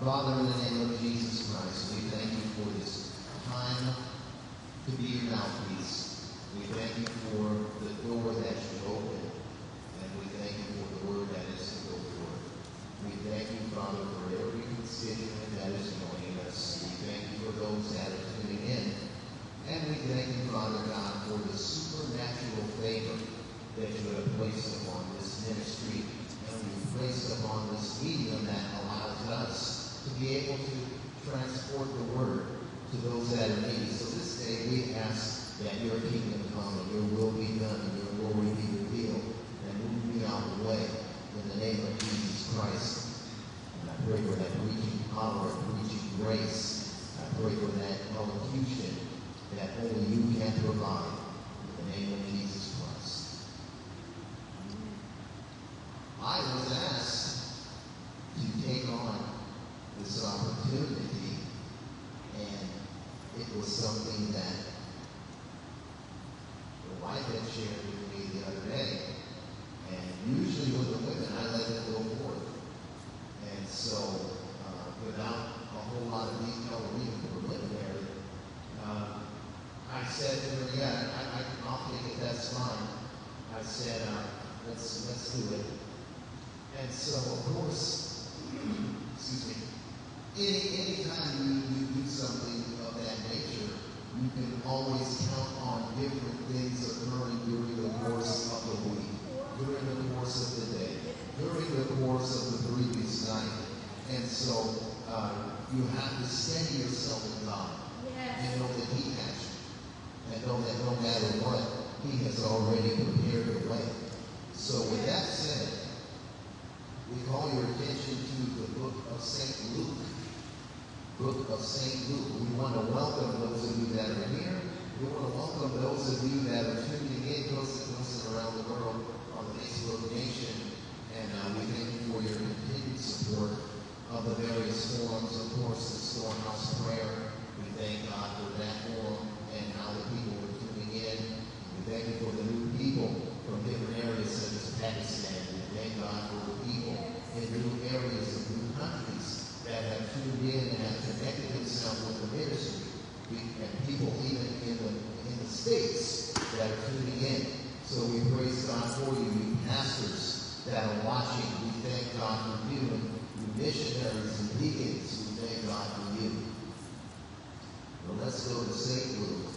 Father, in the name of Jesus Christ, we thank you for this time to be your mouthpiece. We thank you for the door that you opened, and we thank you for the word that is to go forth. We thank you, Father, for every constituent that is joining us. We thank you for those that are tuning in. And we thank you, Father God, for the supernatural favor that you have placed upon this ministry, and you've placed upon this medium that allows us to be able to transport the word to those that are needy. So this day we ask that your kingdom come and your will be done and your glory be revealed, and move me out of the way in the name of Jesus Christ. And I pray for that preaching power, preaching grace. I pray for that elocution that only you can provide in the name of Jesus Christ. I was asked to take on this opportunity, and it was something that the wife had shared with me the other day. And usually with the women, I let it go forth. And so, without a whole lot of detail or even preliminary, I said to her, yeah, I'll take it, that's fine. I said, let's do it. And so, of course, excuse me, anytime you do something of that nature, you can always count on different things occurring during the course of the week, during the course of the day, during the course of the previous night. And so you have to steady yourself in God and know that He has you. And know that no matter what, He has already prepared the way. So with that said, we call your attention to the book of St. Luke. Book of St. Luke. We want to welcome those of you that are here. We want to welcome those of you that are tuning in, those around the world on the Facebook Nation. And we thank you for your continued support of the various forums. Of course, the Storehouse Prayer. We thank God for that forum and how the people are tuning in. We thank you for the new people from different areas such as Pakistan. We thank God for the people in new areas of new countries that have tuned in and have connected themselves with the ministry. And people even in the States that are tuning in. So we praise God for you, you pastors that are watching. We thank God for you, and you missionaries and deacons. We thank God for you. Well, let's go to St. Luke.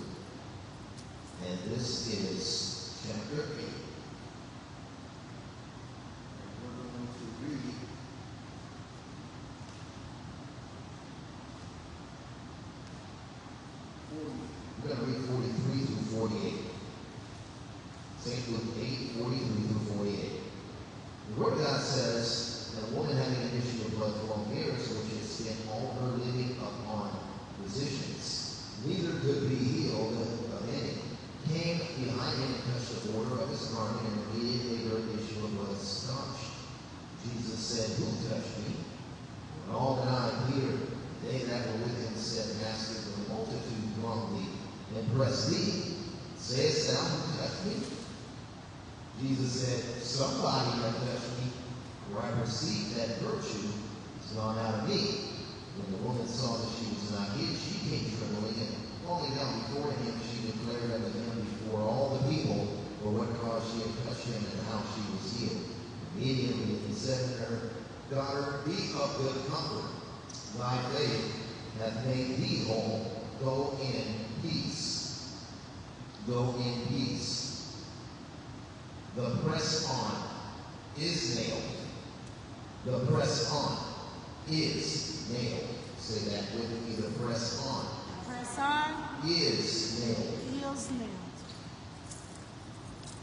And this is chapter 8. We're going to read 43 through 48. St. Luke 8, 43 through 48. The Word of God says that a woman having an issue of blood 12 years, which had spent all her living upon physicians, neither could be healed of any, came behind him and touched the border of his garment, and immediately her issue of blood stopped. Jesus said, "Who touched me?" When all denied Peter, they that were with him said, "Master, the multitude throng thee and press thee. Sayest thou, who touched me?" Jesus said, "Somebody hath touched me, for I perceive that virtue is gone out of me." When the woman saw that she was not hid, she came trembling, and falling down before him, she declared unto him before all the people for what cause she had touched him and how she was healed. Immediately he said to her, "Daughter, be of good comfort. Thy faith hath made thee whole. Go in peace." Go in peace. The press on is nailed. The press on is nailed. Say that with me. The press on. Press on is nailed. Feels nailed.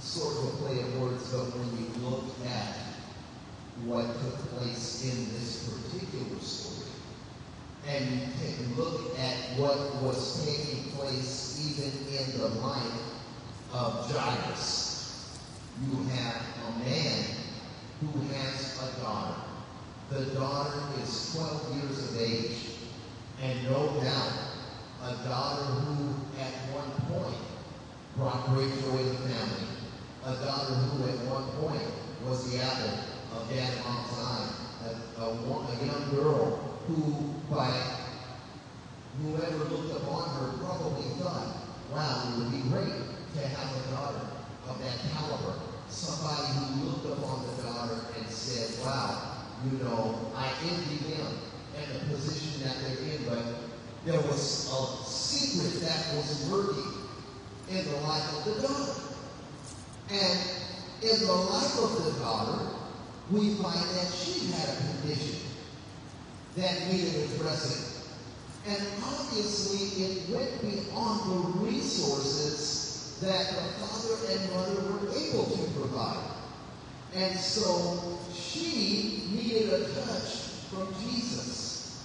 Sort of a play of words, but when you look at what took place in this particular story, and you take a look at what was taking place even in the life of Jairus, you have a man who has a daughter. The daughter is 12 years of age, and no doubt a daughter who at one point brought great joy to the family, a daughter who at one point was the apple of dad and mom's eye, a young girl who, by whoever looked upon her, probably thought, wow, it would be great to have a daughter of that caliber. Somebody who looked upon the daughter and said, wow, you know, I envy them and the position that they're in, but there was a secret that was lurking in the life of the daughter. And in the life of the daughter, we find that she had a condition that needed addressing. And obviously, it went beyond the resources that the father and mother were able to provide. And so she needed a touch from Jesus.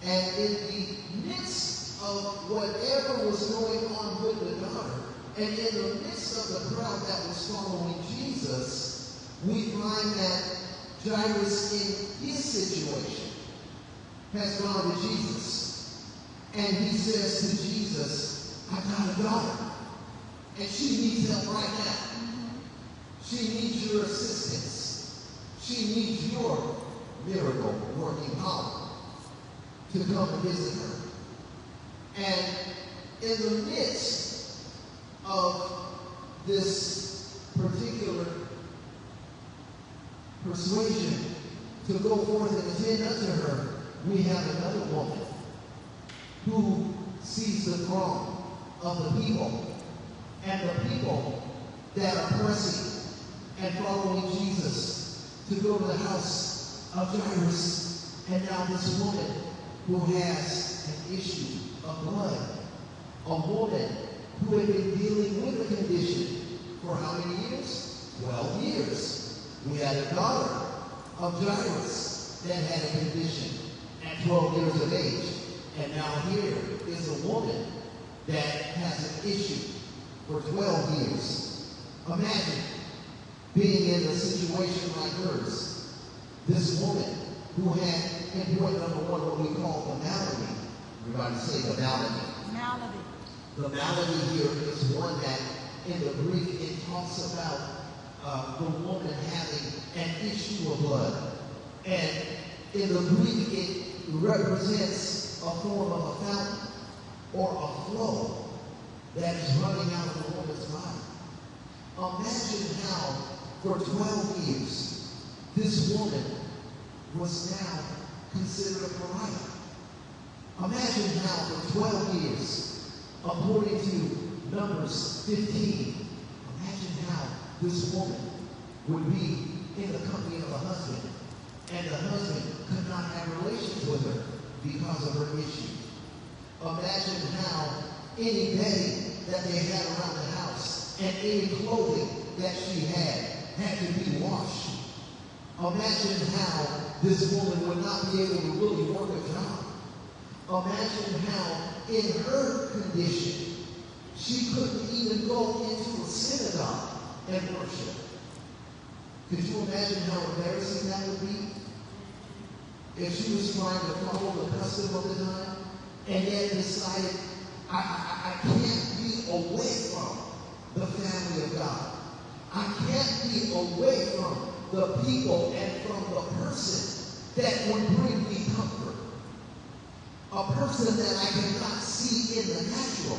And in the midst of whatever was going on with the daughter, and in the midst of the crowd that was following Jesus, we find that Jairus, in his situation, has gone to Jesus. And he says to Jesus, I've got a daughter, and she needs help right now. She needs your assistance. She needs your miracle working power to come and visit her. And in the midst of this particular persuasion to go forth and attend unto her, we have another woman who sees the throng of the people and the people that are pressing and following Jesus to go to the house of Jairus. And now this woman who has an issue of blood, a woman who had been dealing with a condition for how many years? 12 years. We had a daughter of Jairus that had a condition at 12 years of age. And now here is a woman that has an issue for 12 years. Imagine being in a situation like hers. This woman who had, in point number one, what we call the malady. Everybody say the malady. Malady. The malady here is one that, in the Greek, it talks about the woman having an issue of blood. And in the Greek, it represents a form of a fountain or a flow that is running out of the woman's body. Imagine how, for 12 years, this woman was now considered a pariah. Imagine how, for 12 years, according to Numbers 15, imagine how this woman would be in the company of a husband, and the husband could not have relations with her because of her issue. Imagine how any bedding that they had around the house and any clothing that she had to be washed. Imagine how this woman would not be able to really work a job. Imagine how in her condition she couldn't even go into a synagogue and worship. Could you imagine how embarrassing that would be? If she was trying to follow the custom of the time and yet decided, I can't be away from the family of God. I can't be away from the people and from the person that would bring me comfort. A person that I cannot see in the natural,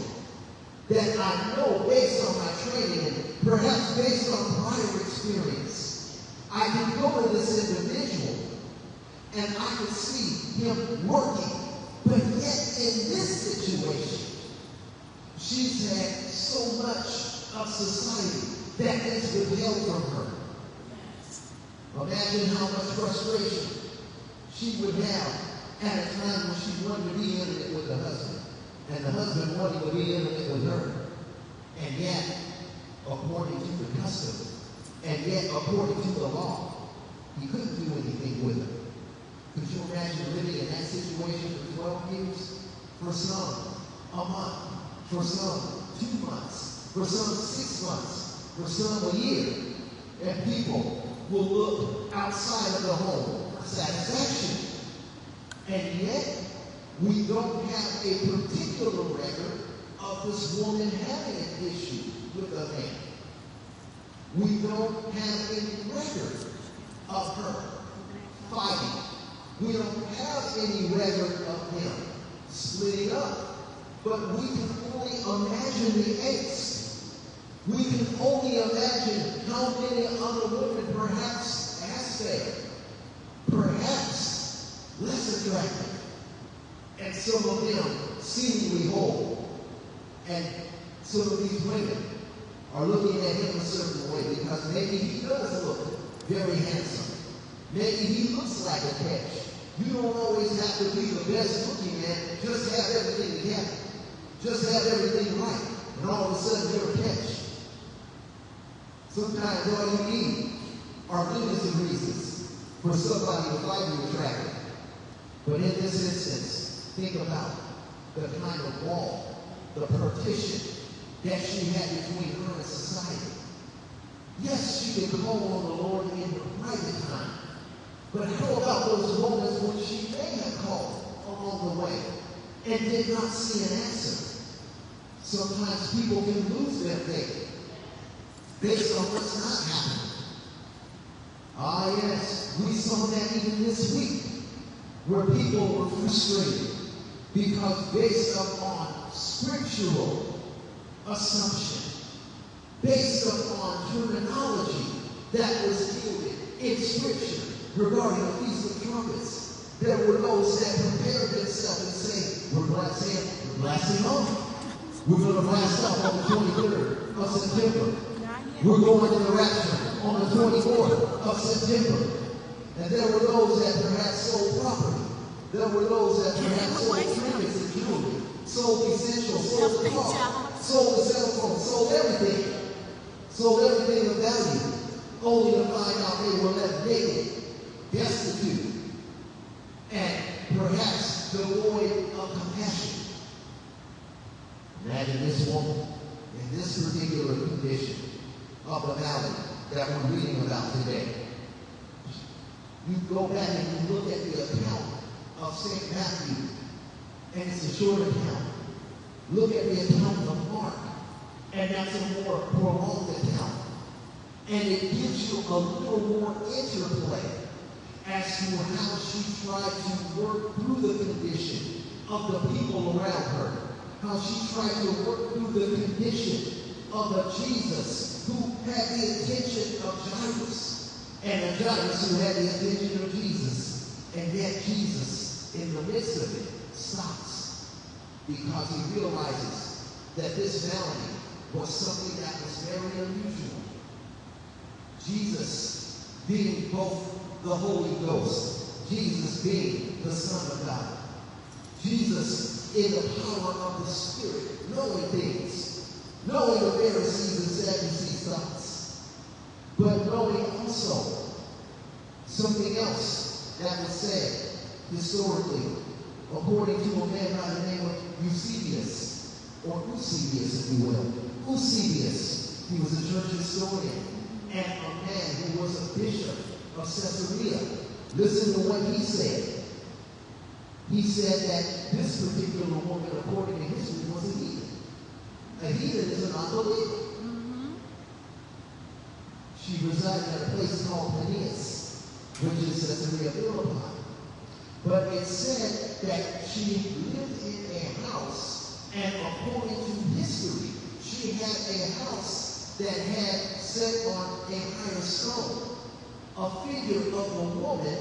that I know based on my training and perhaps based on prior experience. I can go to this individual and I can see him working. But yet in this situation, she's had so much of society that is withheld from her. Imagine how much frustration she would have at a time when she wanted to be intimate with the husband, and the husband wanted to be intimate with her. And yet, according to the custom, and yet according to the law, He couldn't do anything with her. Could you imagine living in that situation for 12 years? For some, a month. For some, 2 months. For some, 6 months. For some, a year. And people will look outside of the home for satisfaction. And yet, we don't have a particular record of this woman having an issue with a man. We don't have any record of her fighting. We don't have any record of him splitting up. But we can only imagine the angst. We can only imagine how many other women perhaps as fair, perhaps less attractive, and some of them seemingly whole. And some of these women are looking at him a certain way because maybe he does look very handsome. Maybe he looks like a catch. You don't always have to be the best looking man. Just have everything together. Just have everything right. And all of a sudden you're a catch. Sometimes all you need are millions of reasons for somebody to find you attractive. But in this instance, think about the kind of wall, the partition that she had between her and society. Yes, she can call on the Lord in her private time. But how about those moments when she may have called along the way and did not see an answer? Sometimes people can lose their faith based on what's not happening. Ah, yes, we saw that even this week, where people were frustrated because based upon scriptural assumption, based upon terminology that was yielded in Scripture regarding the Feast of Trumpets, there were those that prepared themselves and say, we're blasting off. We're going to blast off on the 23rd of September. We're going to the rapture on the 24th of September. And there were those that perhaps sold property. There were those that perhaps sold trinkets and jewelry, sold essentials, sold the car, sold the cell phone, sold everything of value, only to find out they were left naked, destitute, and perhaps devoid of compassion. Imagine this woman in this particular condition of the valley that we're reading about today. You go back and you look at the account of St. Matthew, and it's a short account. Look at the account of Mark, and that's a more prolonged account. And it gives you a little more interplay as to how she tried to work through the condition of the people around her. How she tried to work through the condition of a Jesus who had the attention of Jairus, and a Jairus who had the attention of Jesus. And yet Jesus, in the midst of it, stops because he realizes that this malady was something that was very unusual. Jesus being both the Holy Ghost, Jesus being the Son of God, Jesus in the power of the Spirit, knowing things, knowing the Pharisees and Sadducees' thoughts, but knowing also something else that was said historically, according to a man by the name of Eusebius, or Eusebius, if you will. Eusebius, he was a church historian and a man who was a bishop of Caesarea. Listen to what he said. He said that this particular woman, according to history, was a heathen. A heathen is an unbeliever. She resided at a place called Peneus, which is Caesarea Philippi. But it said that she lived in a house, and according to history, she had a house that had set on a higher stone a figure of a woman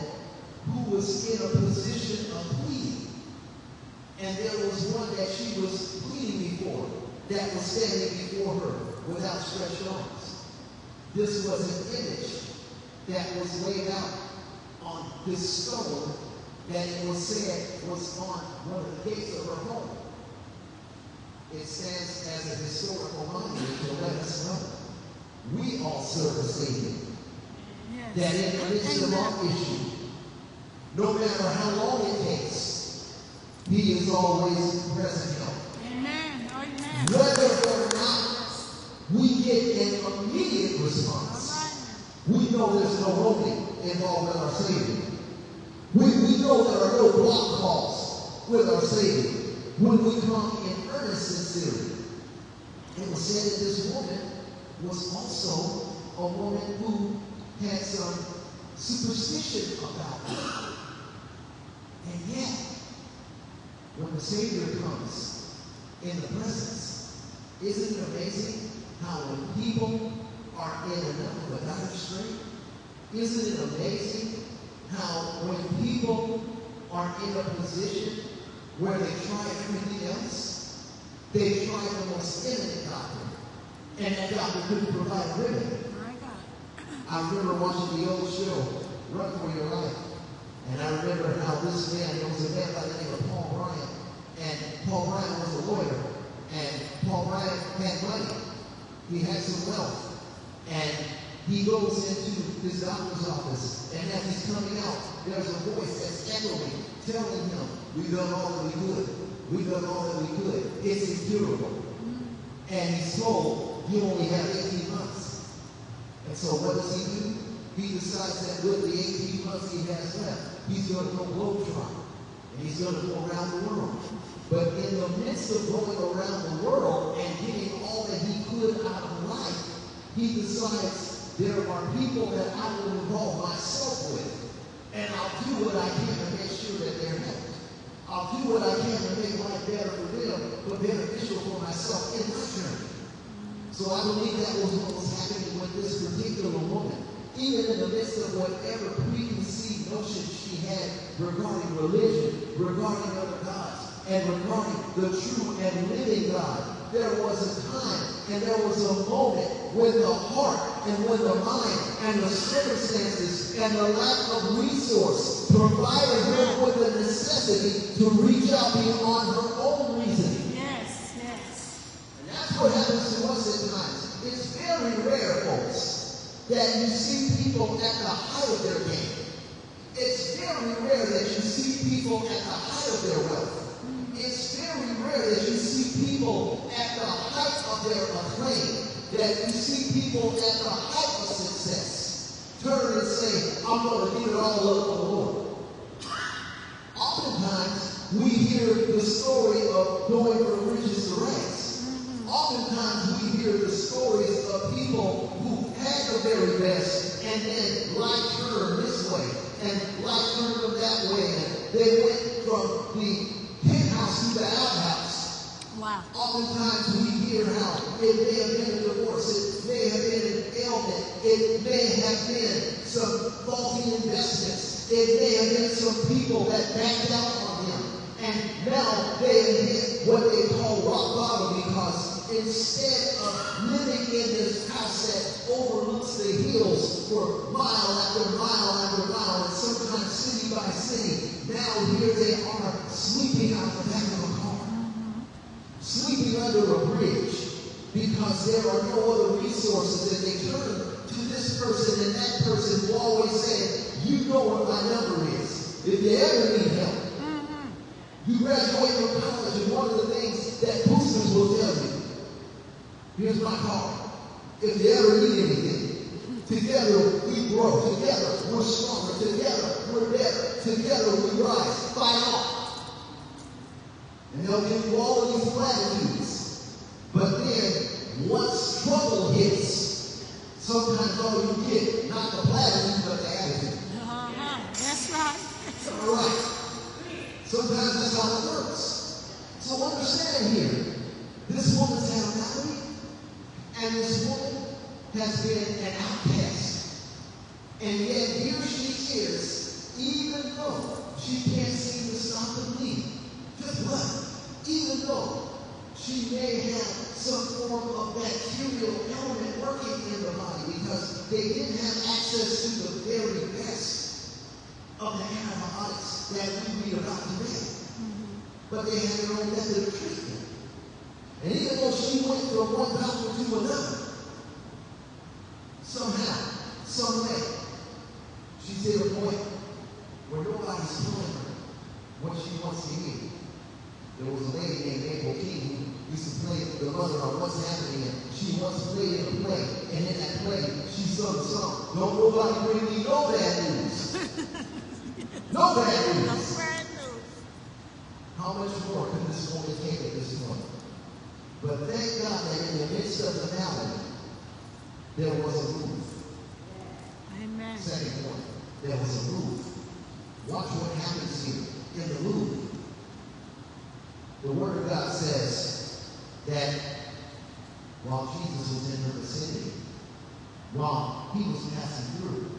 who was in a position of pleading. And there was one that she was pleading before, that was standing before her with outstretched arms. This was an image that was laid out on this stone that it was said was on one of the gates of her home. It stands as a historical monument to let us know we all serve a Savior. that in the midst of our issue, no matter how long it takes, he is always present help. Amen. Amen. Whether or not we get an immediate response, we know there's no roaming involved with our Savior. We know there are no block calls with our Savior when we come in earnest sincerity. It was said that this woman was also a woman who had some superstition about her. And yet, when the Savior comes in the presence, isn't it amazing how when people are in enough of a dire strait, isn't it amazing how when people are in a position where they try everything else, they try the most eminent doctor, and that doctor couldn't provide remedy. I remember watching the old show, Run for Your Life, and I remember how this man, there was a man by the name of Paul Bryant, and Paul Bryant was a lawyer, and Paul Bryant had money. He had some wealth, and he goes into his doctor's office, and as he's coming out, there's a voice that's echoing, telling him, we've done all that we could. We've done all that we could. It's incurable. And he's told, you only have 18 months. And so what does he do? He decides that with the 18 months he has left, he's going to go globetrot. And he's going to go around the world. But in the midst of going around the world and getting all that he could out of life, he decides, there are people that I will involve myself with, and I'll do what I can to make sure that they're happy. I'll do what I can to make life better for them, but beneficial for myself in my journey. So I believe that was what was happening with this particular woman. Even in the midst of whatever preconceived notions she had regarding religion, regarding other gods, and regarding the true and living God, there was a time and there was a moment when the heart and when the mind and the circumstances and the lack of resource provided her with the necessity to reach out beyond her own reasoning. Yes, yes. And that's what happens to us at times. It's very rare, folks, that you see people at the height of their game. It's very rare that you see people at the height of their wealth. It's very rare that you see people at the height of their acclaim, that you see people at the height of success turn and say, I'm going to give it all up for the Lord. Oftentimes, we hear the story of going from riches to rags. Oftentimes, we hear the stories of people who had the very best, and then life turned this way, and life turned them that way, and they went from the penthouse to the outhouse. Wow. Oftentimes we hear how it may have been a divorce, it may have been an ailment, it may have been some faulty investments, it may have been some people that backed out on them, and now they hit what they call rock bottom, because instead of living in this house that overlooks the hills for mile after mile after mile, and sometimes city by city, now here they are sleeping out the back of a car, sleeping under a bridge, because there are no other resources, and they turn to this person and that person who always said, you know what my number is. If you ever need help, you graduate from college, and one of the things that boosters will tell you, here's my card. If you ever need anything, together we grow. Together we're stronger. Together we're better. Together we rise. Fight on. And they'll give you all of these platitudes. But then, once trouble hits, sometimes all you get, not the platitude, but the attitude. That's right. All right. Sometimes that's how it works. So understand here, this woman's had a malady, and this woman has been an outcast. And yet here she is, even though she can't seem to stop the bleeding. Just what? Even though she may have some form of bacterial element working in the body, because they didn't have access to the very best of the antibiotics that we read about today. But they had their own method of treatment. And even though she went from one doctor to another, somehow, some way, She's hit a point where nobody's telling her what she wants to hear. There was a lady named April King who used to play the mother on What's Happening, and she once played in a play, and in that play, she sung the song, "Don't nobody bring me no bad news." No bad news. No bad news. How much more could this woman take at this point? But thank God that in the midst of the valley, there was a roof. Amen. Second point, there was a roof. Watch what happens here in the roof. The Word of God says that while Jesus was in her vicinity, while he was passing through,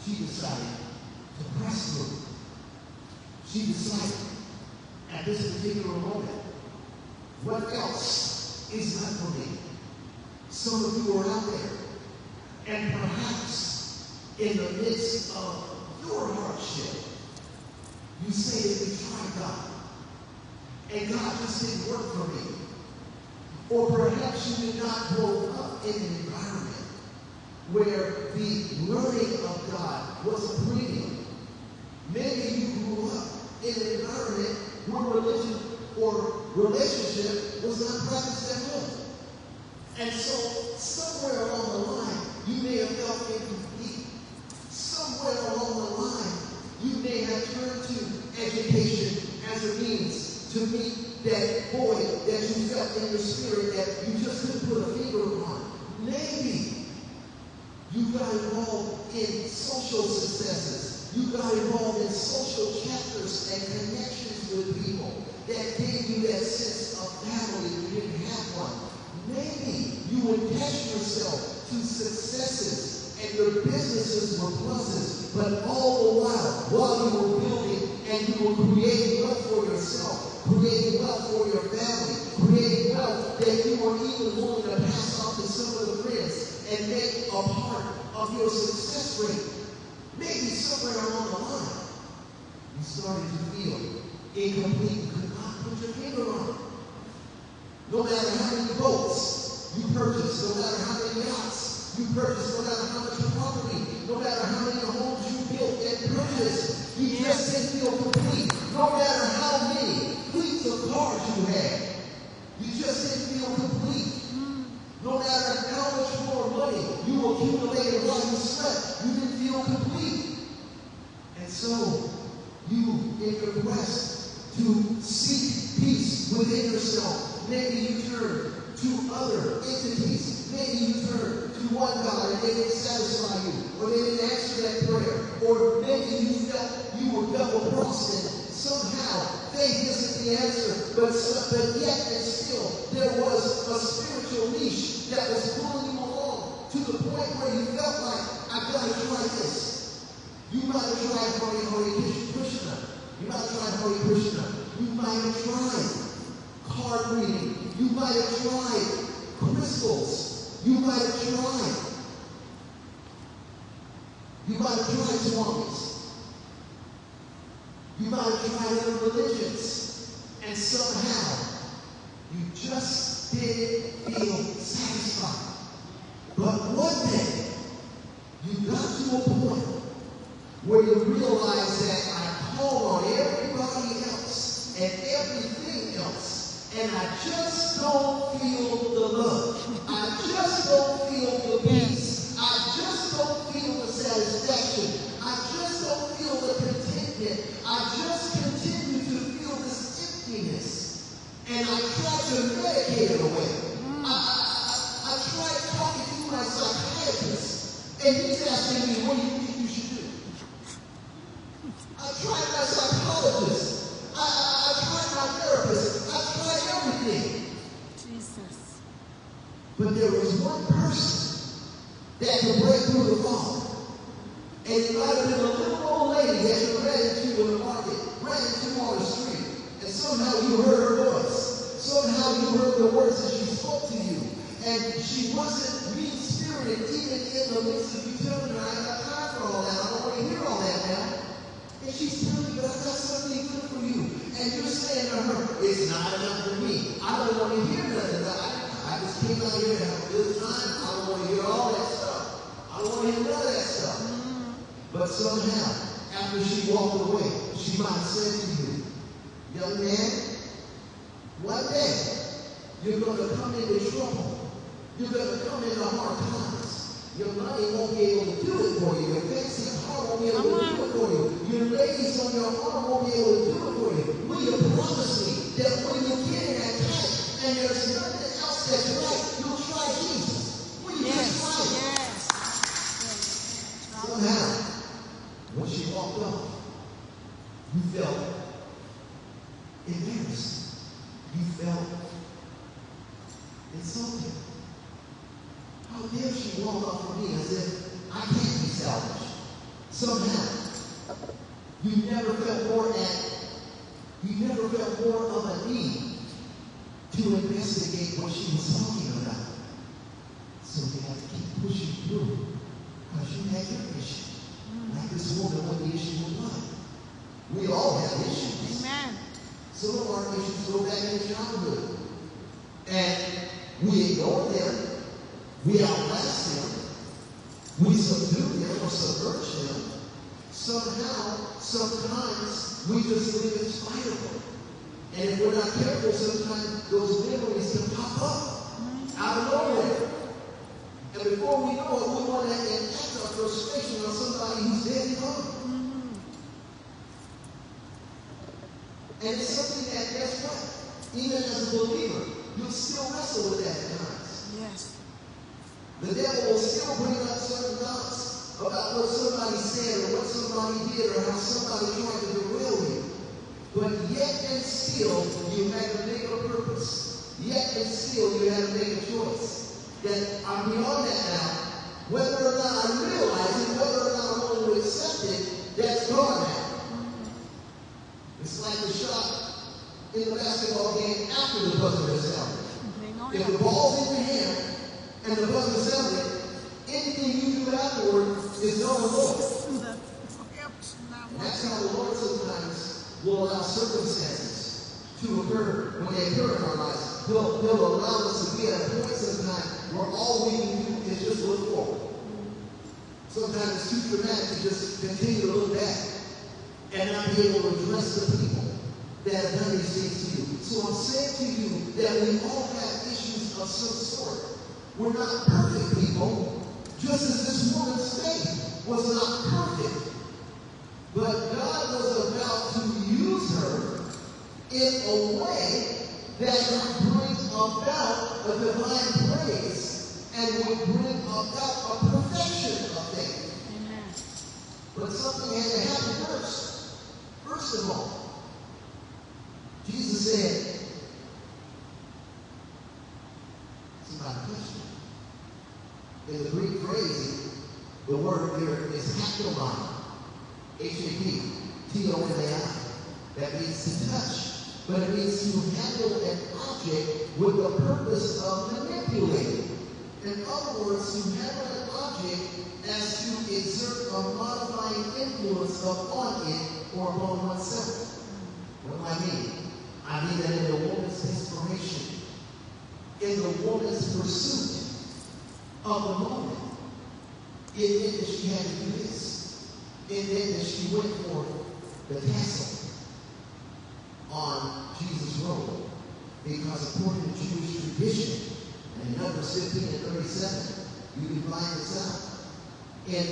she decided to press through. She decided at this particular moment, what else is left for me? Some of you are out there, and perhaps in the midst of your hardship, you say that we tried God, and God just didn't work for me. Or perhaps you did not grow up in an environment where the learning of God was a premium. Maybe you grew up in an environment where religion or relationship was not practiced at home. And so somewhere along the line, you may have felt incomplete. Somewhere along the line, you may have turned to education as a means to meet that void that you felt in your spirit that you just couldn't put a finger on. Maybe you got involved in social successes. You got involved in social chapters and connections with people that gave you that sense of family if you didn't have one. Maybe you attached yourself to successes and your businesses were pluses, but all the while you were building and you were creating wealth for yourself, creating wealth for your family, creating wealth that you were even willing to pass off to some of the friends and make a part of your success rate. Maybe somewhere along the line, you started to feel incomplete. You could not put your finger on it. No matter how many boats you purchased, no matter how many yachts you purchased, no matter how much property, no matter how many homes you built and purchased, you just didn't feel complete. No matter how many fleets of cars you had, you just didn't feel complete. No matter how much more money you accumulated while you slept, you didn't feel complete. And so, you, in your quest to seek peace within yourself, maybe you turn to other entities. Maybe you turn to one God and they didn't satisfy you, or they didn't answer that prayer, or maybe you felt you were double-crossed and somehow faith isn't the answer, but yet and still there was a spiritual leash that was pulling you along to the point where you felt like, I've got to try this. You might have tried Hare Krishna. You might have tried Hare Krishna. You might have tried card reading. You might have tried crystals. You might have tried. You might have tried swamis. You might have tried other religions. And somehow, you just didn't feel satisfied. But one day, you got to a point where you realize that I called on everybody else and everything else, and I just don't feel the love. I just don't feel the peace. I just don't feel the satisfaction. I just don't feel the contentment. I just continue to feel this emptiness. And I try to medicate it away. I tried talking to my psychiatrist, and he's asking me, what do you think you should do? I tried my psychologist. I tried my therapist. I tried everything. Jesus. But there was one person that could break through the fog. And it might have been a little old lady that you ran into in the market, ran into on the street. And somehow you heard her voice. Somehow you heard the words that she spoke to you. And she wasn't mean-spirited even in the midst of you telling her, I ain't got time for all that. I don't want to hear all that now. And she's telling you, but I've got something good for you. And you're saying to her, it's not enough for me. I don't want to hear nothing. I just came out here to have a good time. I don't want to hear all that stuff. I don't want to hear none of that stuff. But somehow, after she walked away, she might have said to you, young man, one day you're going to come into trouble. You're going to come into hard times. Your money won't be able to do it for you. Your fancy car won't be able to do it for you. Your ladies on your arm won't be able to do it for you. Will you promise me that when you get in that tank and there's nothing else that's right, you'll try Jesus? Will you just try it? Yes. Somehow, when she walked off, you felt embarrassed. You felt insulted. How dare she walk off from me as if I can't be salvaged? Somehow, you never felt more of a need to investigate what she was talking about. So you have to keep pushing through because you had your issue. Like this woman with the issue of blood. We all have issues. Amen. Some of our issues go back in childhood. And we ignore them. We outlast them. We subdue them or subvert them. Somehow, sometimes, we just live in spite of them. And if we're not careful, sometimes those memories can pop up out of nowhere. And before we know it, we want to enact our frustration on somebody who's dead and gone. And it's something that, guess what? Even as a believer, you'll still wrestle with that at times. Yes. The devil will still bring up certain thoughts about what somebody said or what somebody did or how somebody tried to derail you. But yet and still, you had to make a purpose. Yet and still, you had to make a choice. That I'm beyond that now. Whether or not I realize it, whether or not I'm willing to accept it, that's gone now. It's like the shot in the basketball game after the buzzer is sounded. If the ball's in your hand and the buzzer is sounded, anything you do afterward is null and void. And that's how the Lord sometimes will allow circumstances to occur when they occur in our lives. He'll allow us to be at a point sometimes where all we can do is just look forward. Sometimes it's too dramatic to just continue to look back and not be able to address the people that have done these things to you. So I'm saying to you that we all have issues of some sort. We're not perfect people, just as this woman's faith was not perfect. But God was about to use her in a way that would bring about a divine praise and would bring about a perfection of faith. Amen. But something had to happen first. First of all, Jesus said, it's not a question. In the Greek phrase, the word here is haptomai. H-A-P-T-O-M-A-I. That means to touch. But it means to handle an object with the purpose of manipulating. In other words, to handle an object as to exert a modifying influence upon it or upon oneself. What do I mean? I mean that in the woman's desperation, in the woman's pursuit of the moment, it meant that she had to do this. It meant that she went for the tassel on Jesus' robe. Because according to Jewish tradition, and in Numbers 15 and 37, you can find this out. In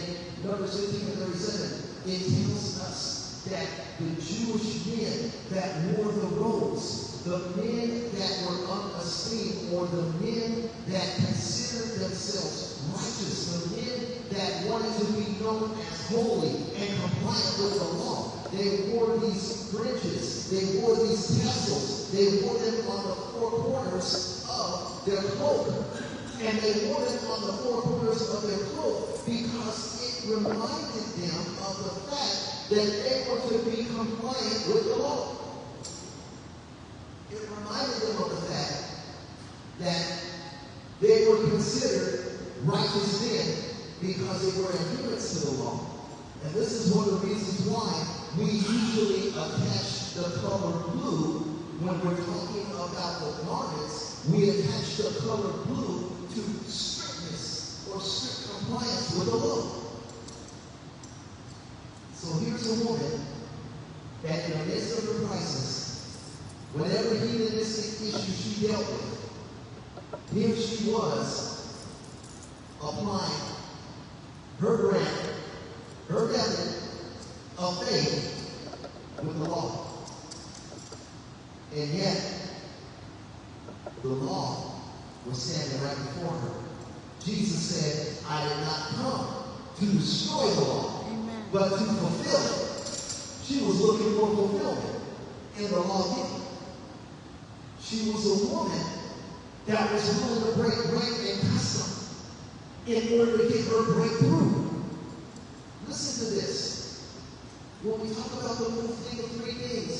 Numbers 15 and 37, it tells us that the Jewish men that wore the robes, the men that were unesteemed, or the men that considered themselves righteous, the men that wanted to be known as holy and compliant with the law, they wore these fringes, they wore these tassels, they wore them on the four corners of their cloak. And they wore them on the four corners of their cloak because it reminded them of the fact that they were to be compliant with the law. It reminded them of the fact that they were considered righteous men because they were adherents to the law. And this is one of the reasons why we usually attach the color blue when we're talking about the garments. We attach the color blue to strictness or strict compliance with the law. So here's a woman that in the midst of her crisis, whatever hedonistic issue she dealt with, here she was applying her grant, her method of faith with the law. And yet, the law was standing right before her. Jesus said, I did not come to destroy the law, Amen. but to fulfill it. She was looking for fulfillment in the law given. She was a woman that was willing to break rank and custom in order to get her breakthrough. Listen to this. When we talk about the move, think of three things.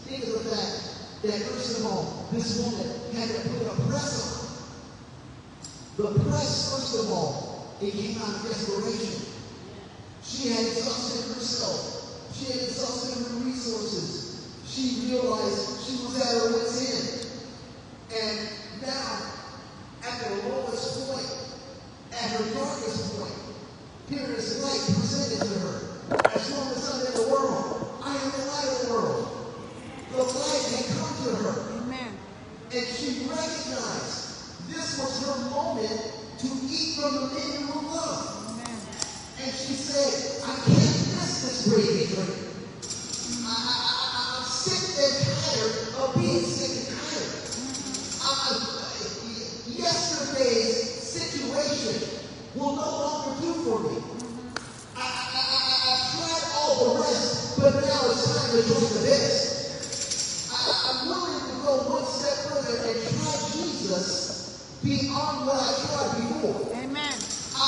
Think of the fact that, first of all, this woman had to put a press on. The press, first of all, it came out of desperation. She had exhausted herself. She had exhausted her resources. She realized she was at her wit's end. And now, at the lowest point, at her darkest point, here is light presented to her. As long as I'm in the world, I am the light of the world. The light had come to her. Amen. And she recognized this was her moment to eat from the menu of love. Amen. And she said, I can't miss this gravy drink. I'm sick and tired of being sick and tired. Yesterday's situation will no longer do for me. I've tried all the rest, but now it's time to try the best. I'm willing to go one step further and try Jesus beyond what I tried before. Amen. I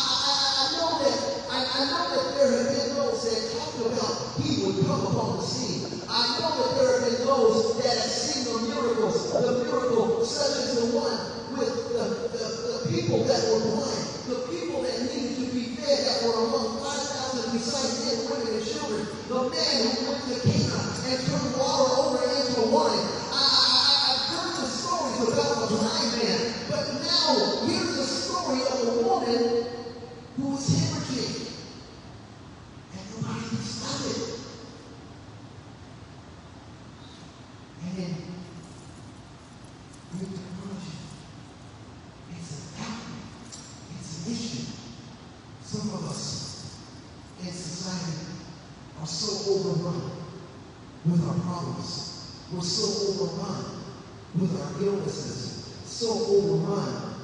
know that there have been those that talked about he would come upon the scene. I know that there have been those that have seen the miracles, the miracle such as the one with the people that were blind, the people that needed to be fed that were among 5,000 besides men, women, and children, the man who went to Cana and turned water over into wine. I've heard the stories about the blind man, but now here's the story of a woman who was hemorrhaging, and nobody could stop it. And then, with technology, it's an outlet, it's an issue. Some of us in society are so overrun with our problems. We're so overrun with our illnesses, so overrun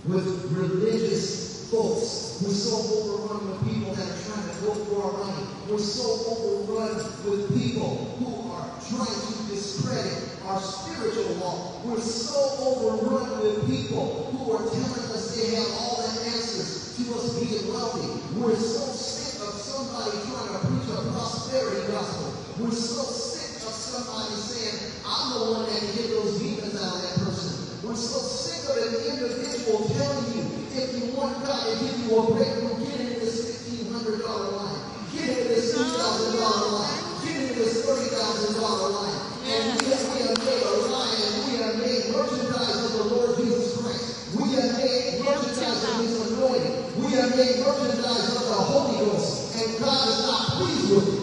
with religious folks. We're so overrun with people that are trying to go for our money. We're so overrun with people who are trying to discredit our spiritual walk. We're so overrun with people who are telling us they have all the answers to us being wealthy. We're so sick of somebody trying to preach a prosperity gospel. We're so sick of somebody saying, I'm the one that can get those demons out of that person. We're so sick of an individual telling you, if you want God to give you a breakthrough, get into this $1,500 line. Get into this $2,000 line. Get into this $30,000 line. And we have made a line, and we have made merchandise of the Lord Jesus Christ. We have made merchandise of His anointing. We have made merchandise of the Holy Ghost. And God is not pleased with it.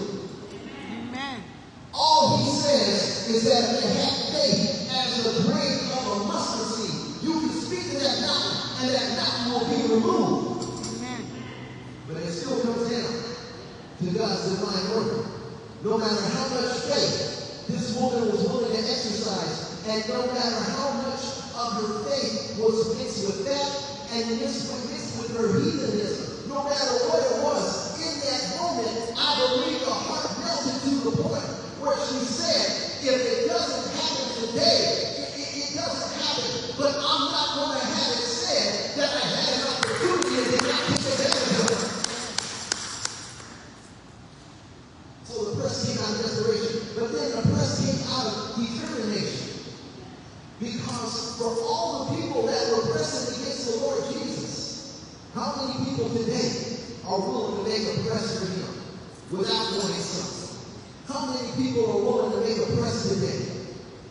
Amen. All He says is that if you have faith as the grain of a mustard seed, you can speak to that mountain, and that mountain will be removed. Amen. But it still comes down to God's divine order. No matter how much faith this woman was willing to exercise, and no matter how much of her faith was mixed with that, and mixed with her heathenism, no matter what it was, in that moment, I believe the heart melted to the point where she said, if it doesn't happen today, it doesn't happen, but I'm not going to have it said that I had an opportunity and did not take advantage of it. So the press came out of desperation, but then the press came out of determination. Because for all the people that were pressing against the Lord Jesus, how many people today are willing to make a press for Him without wanting something? How many people are willing to make a press today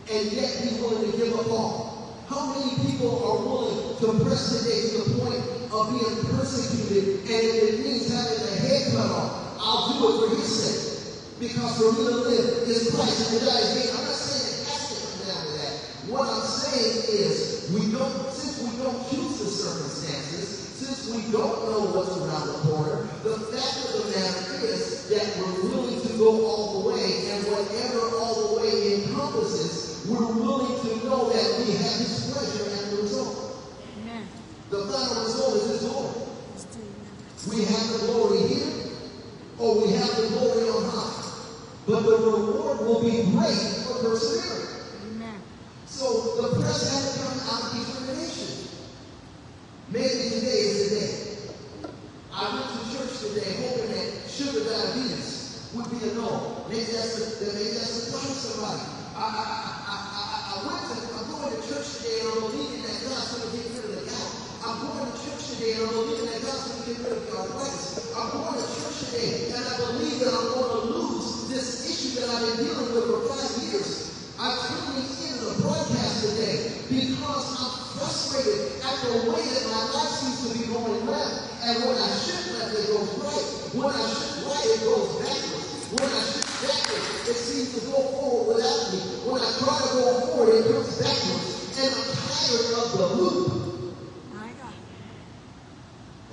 and yet be willing to give up all? How many people are willing to press today to the point of being persecuted, and if it means having a head cut off, I'll do it for His sake? Because for me to live is Christ and to die is gain. I'm not saying it has to come down to that. What I'm saying is, since we don't choose the circumstances, since we don't know what's around the corner, the fact of the matter is that we're willing to go all the way, and whatever all the way encompasses, we're willing to know that we have His pleasure and the result. Amen. The final result is His glory. Stay never. We have the glory here, or we have the glory on high. But the reward will be great for persevering. Amen. So the press had to come out of determination. Maybe today is the day. I went to church today hoping that sugar diabetes would be a no. Maybe that's a God of somebody. I'm going to church today and I'm believing that God's going to get rid of the gout. I'm going to church today and I'm believing that God's going to get rid of the arthritis. I'm going to church today and I believe that I'm going to lose this issue that I've been dealing with for 5 years. I'm tuning into the broadcast today because I'm frustrated at the way that my life seems to be going left. And when I should left, it goes right. When I should right, it goes backwards. When I should backwards, it seems to go forward without me. When I try to go forward, it comes backwards. And I'm tired of the loop. My God.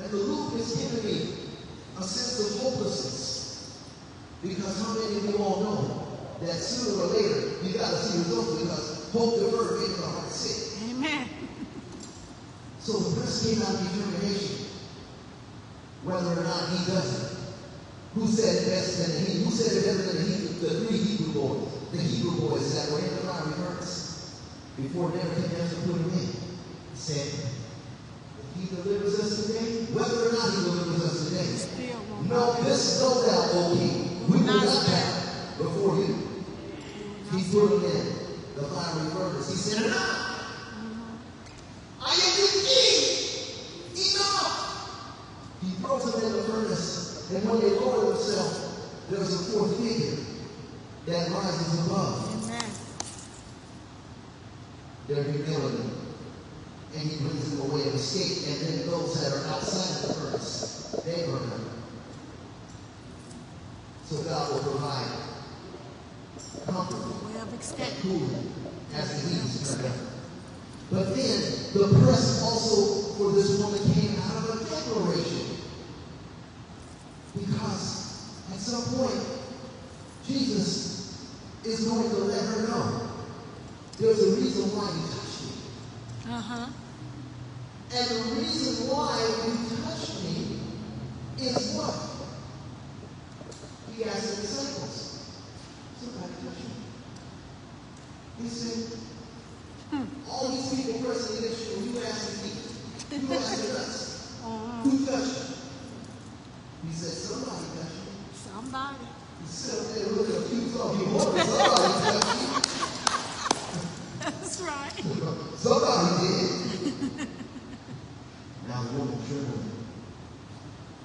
And the loop is giving me a sense of hopelessness. Because how many of you all know that sooner or later you got to see results, because hope deferred makes the heart sick. Amen. So the press came out of determination, whether or not he does it. Who said it best than the Hebrew? Who said it better than the 3 Hebrew boys? The Hebrew boys that were in the fiery furnace before Nebuchadnezzar put him in. He said, if he delivers us today, whether or not he delivers us today, Still won't. no, this no doubt, O king, we will not bow before you. He put him in the fiery furnace. He said, enough! I am the king! Enough! He throws him in the furnace, and when they lower themselves, there's a 4th figure that rises above Amen. their humility. And he brings them a way of escape. And then those that are outside the furnace, they burn up. So God will provide comfort Way of and escape. cooling as the heat is turned up. But then the press also for this woman came out of a declaration. Because at some point, Jesus is going to let her know there's a reason why you touched me. Uh-huh. And the reason why you touched me is what? He asked the disciples, somebody touched me. He said, all these people pressing against you, you asking me, you asking us, who touched you? He said, somebody touched me. Somebody. He said, up there looking accused of you, somebody touched me. That's right. Somebody did. Now the woman trembled.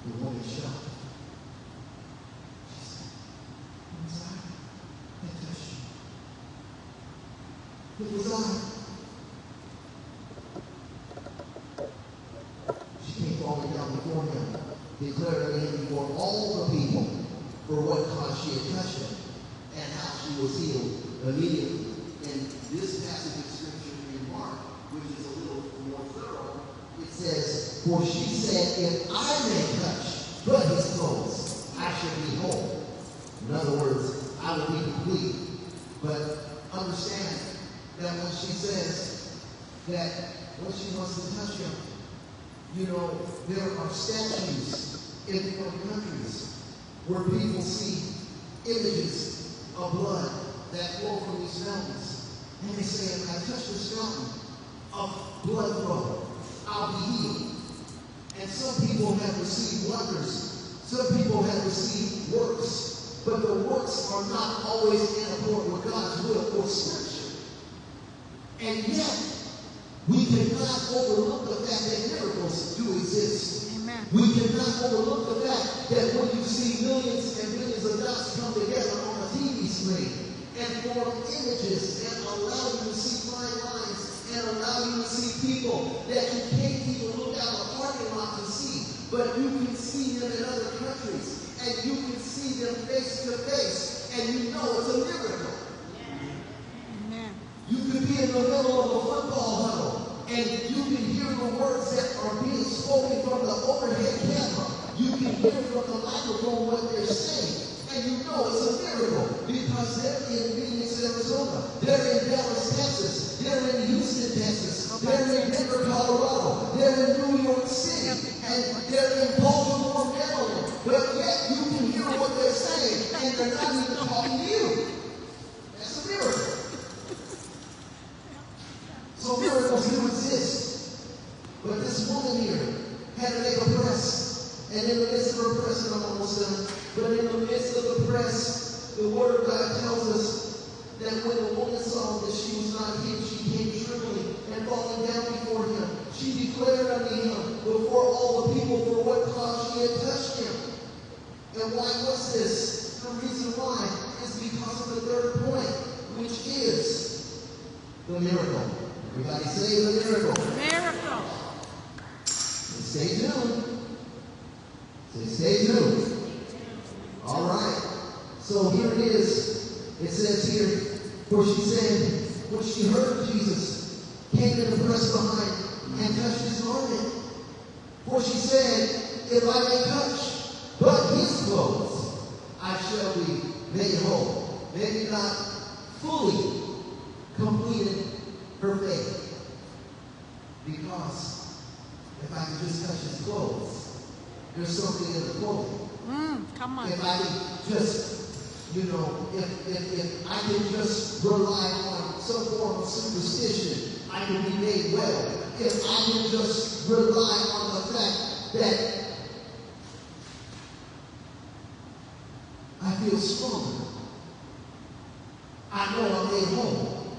The woman shocked. She said, it was I that touched you. It was I. She came falling down before him, declaring him before all the people for what cause she had touched him and how she was healed immediately. In this passage of scripture in Mark, which is a little more thorough, it says, for she said, if I may touch but his clothes, I shall be whole. In other words, I will be complete. But understand that when she says that when she wants to touch him, you know, there are statues in different countries where people see images of blood that flow from these mountains. And they say, if I touch this mountain of blood flow, I'll be healed. And some people have received wonders. Some people have received works. But the works are not always in accord with God's will or scripture. And yet, we cannot overlook the fact that miracles do exist. Amen. We cannot overlook the fact that when you see millions and millions of dots come together on a TV screen and form images and allow you to see fine lines and allow you to see people that you can't even look out a parking lot to see, but you can see them in other countries and you can see them face to face. and you know it's a miracle. Amen. You could be in the middle of a football huddle, and you can hear the words that are being spoken from the overhead camera. You can hear from the microphone what they're saying. And you know it's a miracle because they're in Phoenix, Arizona. They're in Dallas, Texas. They're in Houston, Texas. They're in Denver, Colorado. They're in New York City. And they're in Baltimore, Maryland. But yet you can hear what they're saying and they're not even talking to you. That's a miracle. So miracles do exist. But this woman here had to make a press. And in the midst of her press, and I'm almost done, but in the midst of the press, the Word of God tells us that when the woman saw that she was not hid, she came trembling and falling down before him. She declared unto him before all the people for what cause she had touched him. And why was this? The reason why is because of the third point, which is the miracle. Everybody say the miracle. Miracle. And stay tuned. Stay tuned. All right. So here it is. It says here, for she said, when she heard Jesus, came in the press behind and touched his garment. For she said, if I may touch but his clothes, I shall be made whole. Maybe not fully completed her faith. Because if I could just touch his clothes, there's something in the clothing. Come on. If I can just, if I can just rely on some form of superstition, I can be made well. If I can just rely on the fact that I feel stronger, I know I'm made whole.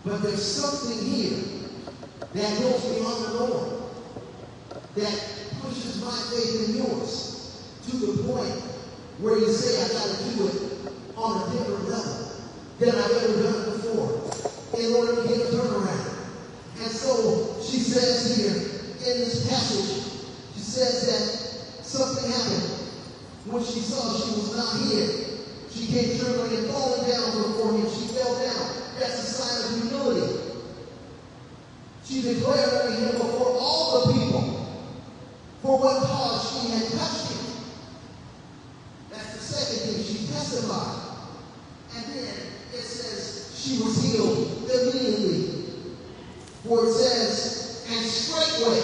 But there's something here that goes beyond the norm, that pushes my faith in yours to the point where you say, I got to do it on a different level than I've ever done before in order to get a turnaround. And so she says here in this passage, she says that something happened. When she saw she was not hid, she came trembling and falling down before him. She fell down. That's a sign of humility. She declared unto him before all the people for what cause she had touched him. That's the second thing. She testified. And then it says she was healed immediately. For it says, and straightway,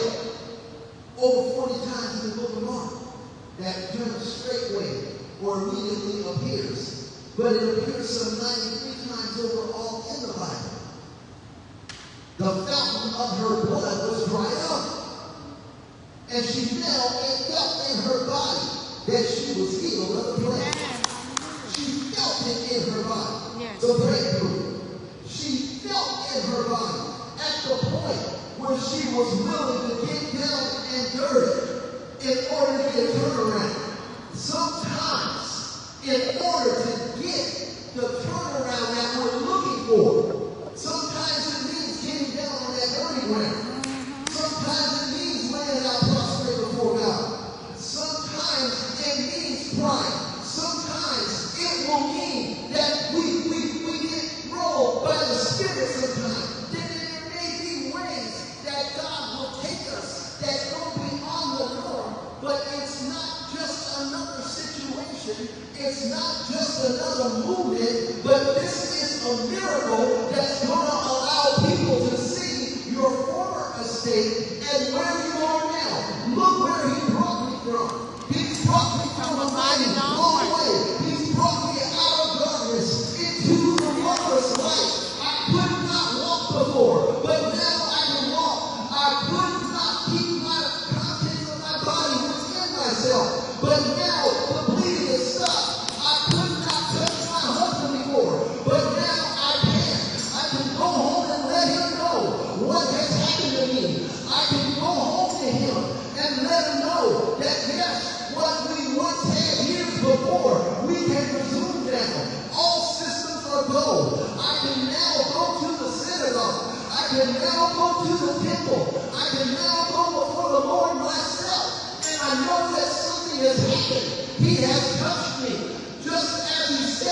over 40 times in the book of Mark, that term straightway or immediately appears. But it appears some 93 times overall in the Bible. The fountain of her blood was dried up. And she felt in her body that she was healed of the plague. She felt it in her body. Yes. The breakthrough. She felt in her body at the point where she was willing to get down and dirty in order to get a turnaround. Sometimes, in order to get the turnaround that we're looking for, sometimes it means getting down on that dirty ground. Sometimes it means laying out prostrate before God. Sometimes it means pride. Sometimes it will mean that we get rolled by the Spirit sometimes. Then there may be ways that God will take us that go beyond the norm, but it's not just another situation. It's not just another movement, but this is a miracle that's going to allow people to see your former estate and where you are now. Look where he brought me from. He's brought me from a mighty long way. He's brought me out of darkness into the marvelous light. I could not walk before, but now I can walk. I could not keep my contents of my body within myself, but now the bleeding is stopped. I could not touch my husband before, but now I can. I can go home and let him know what has happened to me. I can go home to him and let him know that yes, what we once had years before, we can resume now. All systems are go. I can now go to the synagogue. I can now go to the temple. I can now go before the Lord myself. And I know that something has happened. He has touched me. Just as he said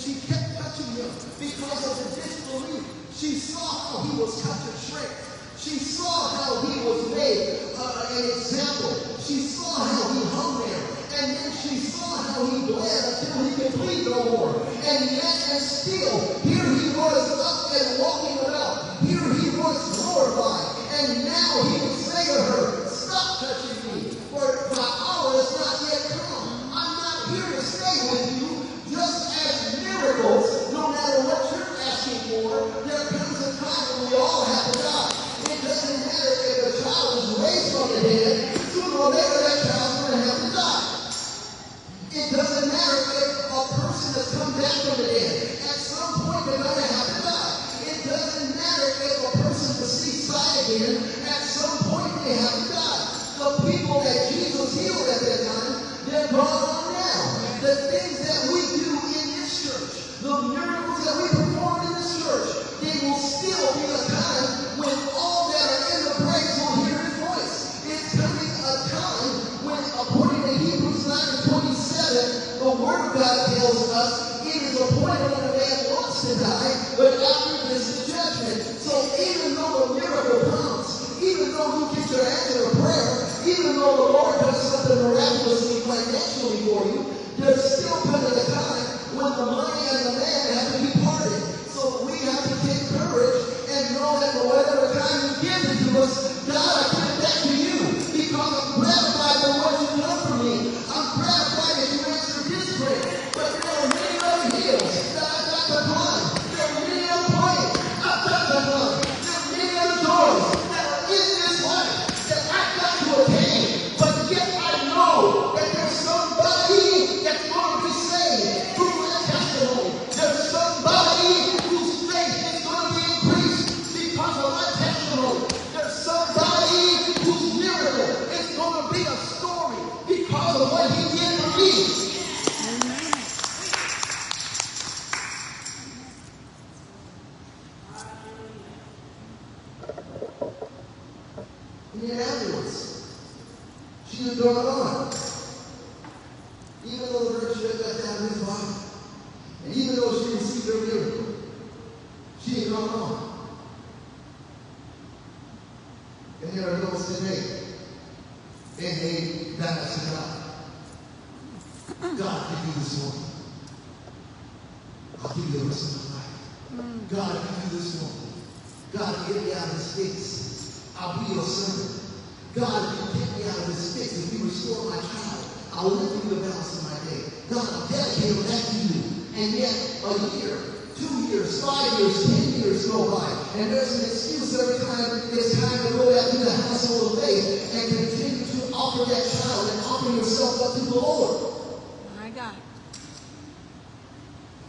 she kept touching him because of the disbelief. She saw how he was cut to shreds. She saw how he was made an example. She saw how he hung there. And then she saw how he bled until he could bleed no more. And yet and still, here he was up and walking about. Here he was glorified. And now he would say to her, stop touching me, for my hour is not yet come. I'm not here to stay with you. Just as miracles, no matter what you're asking for, there comes a time when we all have to die. It doesn't matter if a child is raised from the dead, sooner or later that child's going to have to die. It doesn't matter if a person has come back from the dead. At some point they're going to have to die. It doesn't matter if a person will see sight again. At some point they have to die. The people that Jesus healed at that time, they're gone on now. The things that we do in this church, the miracles that we perform in this church, there will still be a time when all that are in the praise will hear his voice. It's coming a time when, according to Hebrews 9:27, the Word of God tells us it is appointed unto man once to die, but after this is judgment. So even though the miracle comes, even though you get your answer to prayer, even though the Lord does something miraculously financially for you, there's still coming a time when the money and the man have to be parted. So we have to take courage and know that whatever time you give it to us, God, I give it back to you because I'm gratified for what you've done for me. I'm gratified that you answered this prayer. But there are many other hills that I've got to climb. There are many other planes I've got to climb. There are many other doors that are in this life that I've got to attain. But yet I know that there's somebody that's going to be saved through my testimony. There's somebody whose faith is going to be increased because of my testimony. There's somebody whose miracle is going to be a story because of what he did for me. Amen. And then afterwards, she was going on. Even though the virtue had left out of his body, and even though she received her miracle, she had gone on. And there are those today, and they bow to God. God, give you this morning. I'll give you the rest of my life. God, give you this morning. God, get me out of this fix. I'll be your servant. God, if you get me out of this fix, if you restore my child, I'll live through the balance of my day. God, I'll dedicate that to you. And yet, a year, 2 years, 5 years, 10 years go by, and there's an excuse every time it's time to go back to the household of faith and continue to offer that child and offer yourself up to the Lord. My God.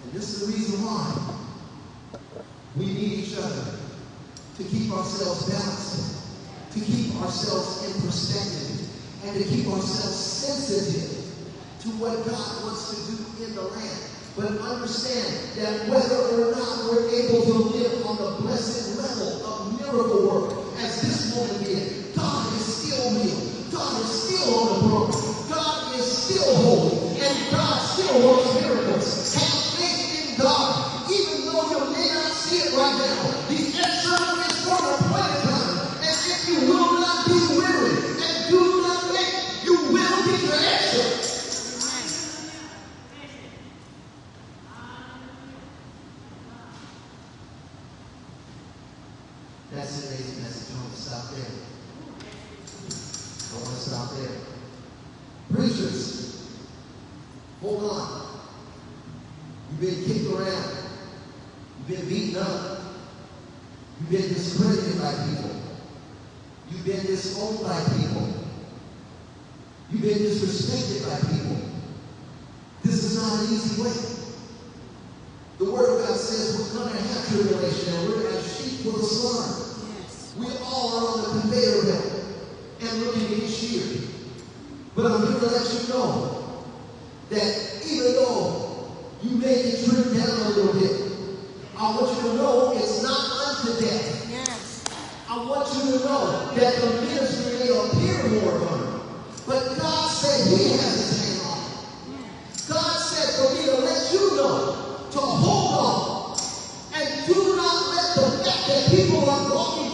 And this is the reason why we need each other to keep ourselves balanced, to keep ourselves in perspective, and to keep ourselves sensitive to what God wants to do in the land. But understand that whether or not we're able to live on the blessed level of miracle work, as this woman did, God is still real. God is still on the throne. God is still holy. And God still works miracles. Have faith in God. Even though you may not see it right now, the answer is for the appointed time. And if you will not be weary and do not faint, you will get your answer. That's today's message. I want to stop there. I want to stop there. Preachers, hold on. You've been kicked around. You've been beaten up. You've been discredited by people. You've been disowned by people. You've been disrespected by people. This is not an easy way. The Word of God says we're going to have tribulation and we're as sheep for the slaughter. Yes. We all are on the conveyor belt and looking to get sheared. But I'm here to let you know that even though you may get trimmed down a little bit, I want you to know it's not unto death. Yes. I want you to know that the ministry may appear more fun, but God said He has His hand on it. God said for me to let you know, to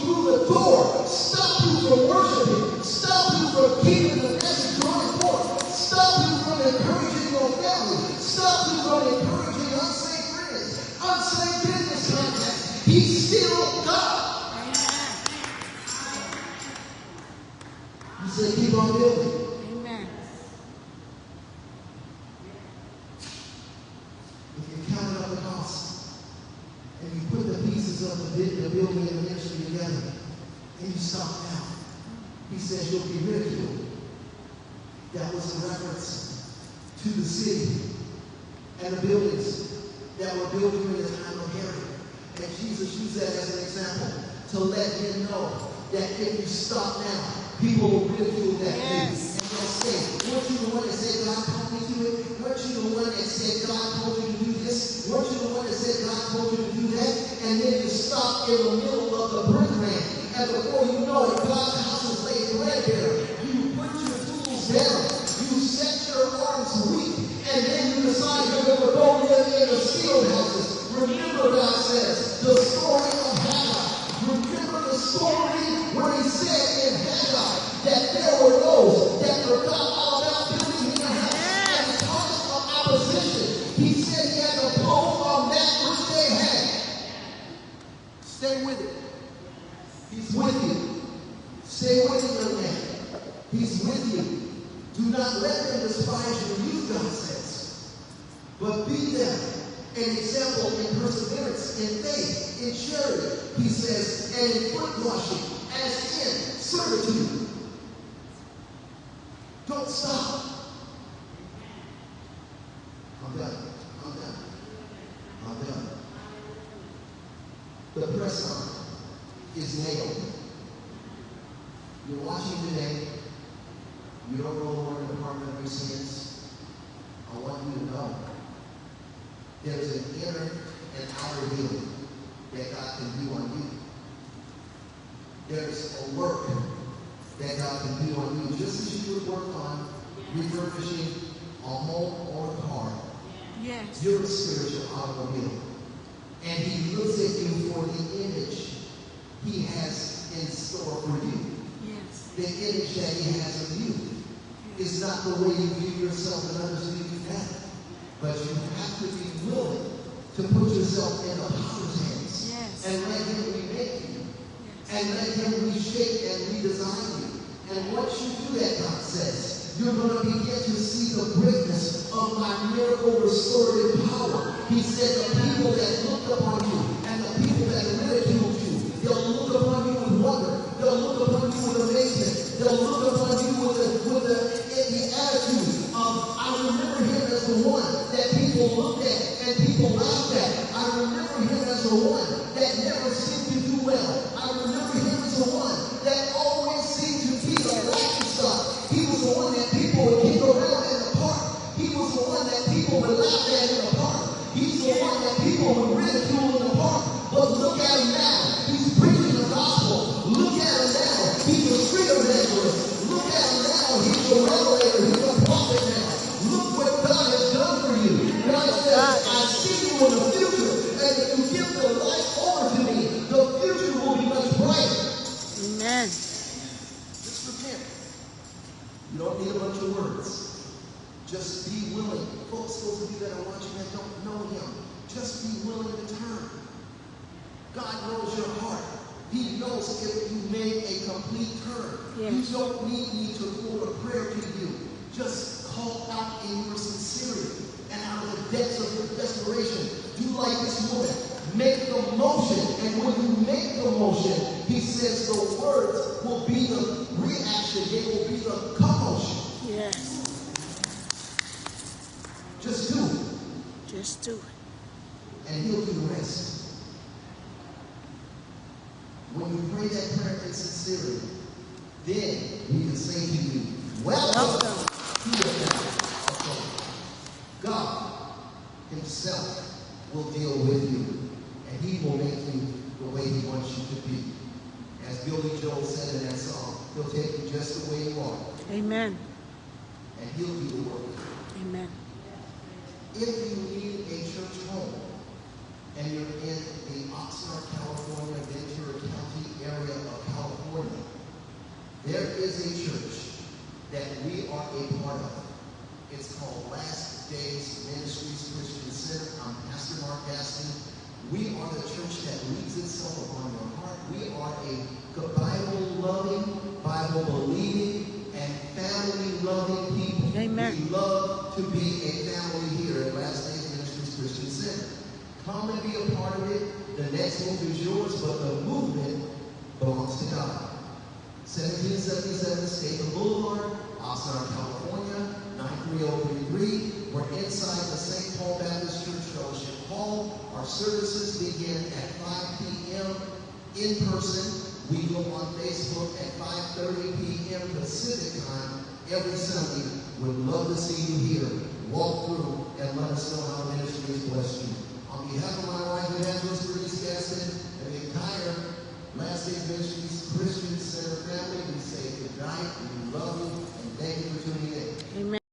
through the door, stop you from worshiping, stop you from keeping the message going forth, stop you from encouraging your family, stop you from encouraging unsaved friends, unsaved business contacts. He's still God. He said, keep on building. Amen. If you count up the cost and you put the pieces of the building and the ministry together and you stop now, he says you'll be ridiculed. That was a reference to the city and the buildings that were built during the time of Herod. And Jesus used that as an example to let him know that if you stop now, people will ridicule that Yes. and they'll say, weren't you the one that said God told me to it? Weren't you the one that said God told you to do this? Weren't you the one that said God told you to do that? And then you stop in the middle of the brick ram. And before you know it, God's house is laid threadbare. You put your tools down. You set your arms weak. And then you decide you're going to go live in the field houses. Remember, God says, the story of Haggai. Remember the story where he said in Haggai that there were those that forgot all about building him a house. And because of opposition, he said he had to pull from that which they had. Stay with it. He's with you. Stay with it, young man. He's with you. Do not let them despise your youth, God says. But be them an example in perseverance, in faith, in charity, he says, and in foot washing, as in servitude. Don't stop. I'm done. I'm done. I'm done. The press on is nailed. You're watching today. You don't know the word in the pardon of your sins. I want you to know there's an inner and outer healing that God can do on you. There's a work that God can do on you, just as you would work on refurbishing a home or a car. Yes. You're a spiritual automobile. And he looks at you for the image he has in store for you. Yes. The image that he has of you is not the way you view yourself and others view you now. But you have to be willing to put yourself in the potter's hands. Yes. And let him remake you. Yes. And let him reshape and redesign you. And once you do that, God says, you're going to begin to see the greatness of my miracle restorative power. He said the people that looked upon you and the people that ridiculed you, they'll look upon you with wonder. They'll look upon you with amazement. They'll look upon you with the attitude of, I remember him as the one that people looked at and people laughed at. I remember him as the one that never seemed to do well. I remember him as the one that always seemed to be the laughing stock. He was the one that people would kick around in the park. He was the one that people would laugh at in the park. He's the one that people would ridicule in the park. But look at him now. He's preaching the gospel. Look at him now. He's a street evangelist. Look at him now. He's a revelator. He's a prophet now. Look what God has done for you. God says, I see you in the future. And if you give the life over to me, the future will be much brighter. Amen. Just repent. You don't need a bunch of words. Just be willing. Folks, those of you that are watching that don't know him, just be willing to turn. God knows your heart. He knows if you made a complete turn. Yes. You don't need me to quote a prayer to you. Just call out in your sincerity and out of the depths of your desperation. Do like this woman. Make the motion. And when you make the motion, he says the words will be the reaction. They will be the commotion. Yes. Just do it. Just do it. And he'll do the rest. When you pray that prayer in sincerity, then we can say to you, welcome to the family of God. God himself will deal with you, and he will make you the way he wants you to be. As Billy Joel said in that song, he'll take you just the way you are. Amen. And he'll do the work. Amen. If you need a church home, and you're in the Oxnard, California, Ventura County area is a church that we are a part of. It's called Last Days Ministries Christian Center. I'm Pastor Mark Gaston. We are the church that leads itself upon your heart. We are a Bible-loving, Bible-believing, and family-loving people. Amen. We love to be a family here at Last Days Ministries Christian Center. Come and be a part of it. The next move is yours, but the movement belongs to God. 1777 Staples Boulevard, Oxnard, California, 93033. We're inside the St. Paul Baptist Church Fellowship Hall. Our services begin at 5 p.m. in person. We go on Facebook at 5:30 p.m. Pacific time every Sunday. Would love to see you here. Walk through and let us know how the ministry has blessed you. On behalf of my wife, Evangelist Bernice Gaston, and the entire Last Days Ministries Christian Center family, we say good night, we love you, and thank you for tuning in. Amen.